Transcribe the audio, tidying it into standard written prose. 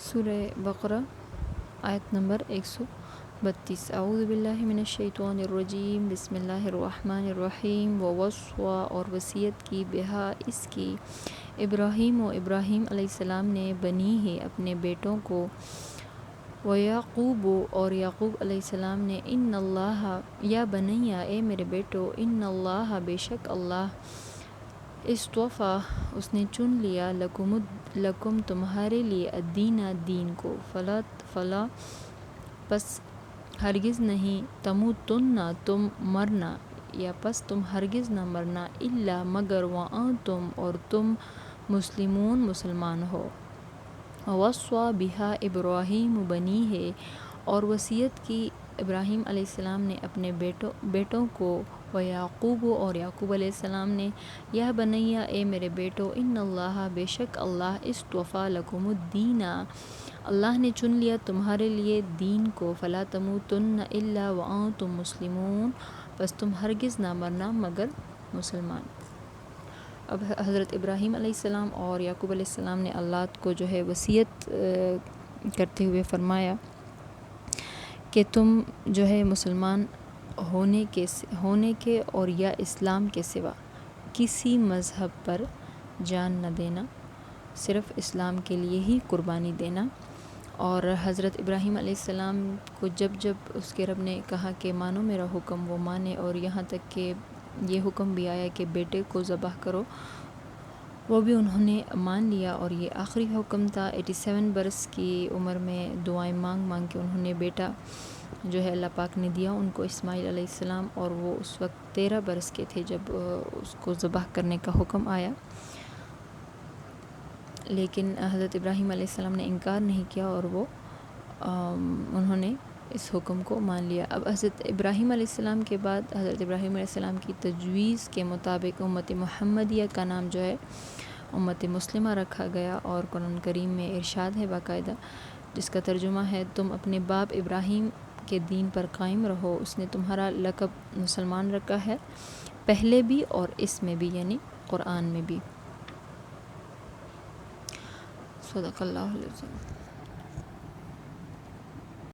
سورہ بقرہ آیت نمبر 132۔ اعوذ باللہ من الشیطان الرجیم، بسم اللہ الرحمن الرحیم۔ ووصّى، اور وصیت کی، بہا، اس کی، ابراہیم علیہ السلام نے، بنی ہے، اپنے بیٹوں کو، ویعقوب، اور یعقوب علیہ السلام نے، ان اللہ، یا بنیا، اے میرے بیٹو، ان اللہ، بے شک اللہ، اصطفیٰ، اس نے چن لیا، لکم، تمہارے لیے، الدین، دین کو، فلا، پس ہرگز نہیں، تموتن، تم مرنا، یا پس تم ہرگز نہ مرنا، الا، مگر، وانتم، اور تم، مسلمون، مسلمان ہو۔ ووصّى بہا ابراہیم بنیہ، اور وصیت کی ابراہیم علیہ السلام نے اپنے بیٹوں کو، ویعقوب، اور یعقوب علیہ السلام نے، یا بنیا، اے میرے بیٹو، ان اللہ، بے شک اللہ، اصطفیٰ لکم الدین، اللہ نے چن لیا تمہارے لیے دین کو، فلا تموتن الا وانتم مسلمون، پس تم ہرگز نہ مرنا مگر مسلمان۔ اب حضرت ابراہیم علیہ السلام اور یعقوب علیہ السلام نے اللہ کو جو ہے وصیت کرتے ہوئے فرمایا کہ تم جو ہے مسلمان ہونے کے اور یا اسلام کے سوا کسی مذہب پر جان نہ دینا، صرف اسلام کے لیے ہی قربانی دینا۔ اور حضرت ابراہیم علیہ السلام کو جب اس کے رب نے کہا کہ مانو میرا حکم، وہ مانے، اور یہاں تک کہ یہ حکم بھی آیا کہ بیٹے کو ذبح کرو، وہ بھی انہوں نے مان لیا، اور یہ آخری حکم تھا۔ 87 برس کی عمر میں دعائیں مانگ کے انہوں نے بیٹا جو ہے اللہ پاک نے دیا ان کو، اسماعیل علیہ السلام، اور وہ اس وقت 13 برس کے تھے جب اس کو ذبح کرنے کا حکم آیا، لیکن حضرت ابراہیم علیہ السلام نے انکار نہیں کیا، اور وہ انہوں نے اس حکم کو مان لیا۔ اب حضرت ابراہیم علیہ السلام کے بعد حضرت ابراہیم علیہ السلام کی تجویز کے مطابق امت محمدیہ کا نام جو ہے امت مسلمہ رکھا گیا، اور قرآن کریم میں ارشاد ہے باقاعدہ، جس کا ترجمہ ہے، تم اپنے باپ ابراہیم کے دین پر قائم رہو، اس نے تمہارا لقب مسلمان رکھا ہے، پہلے بھی اور اس میں بھی، یعنی قرآن میں بھی۔ صدق اللہ علیہ وسلم۔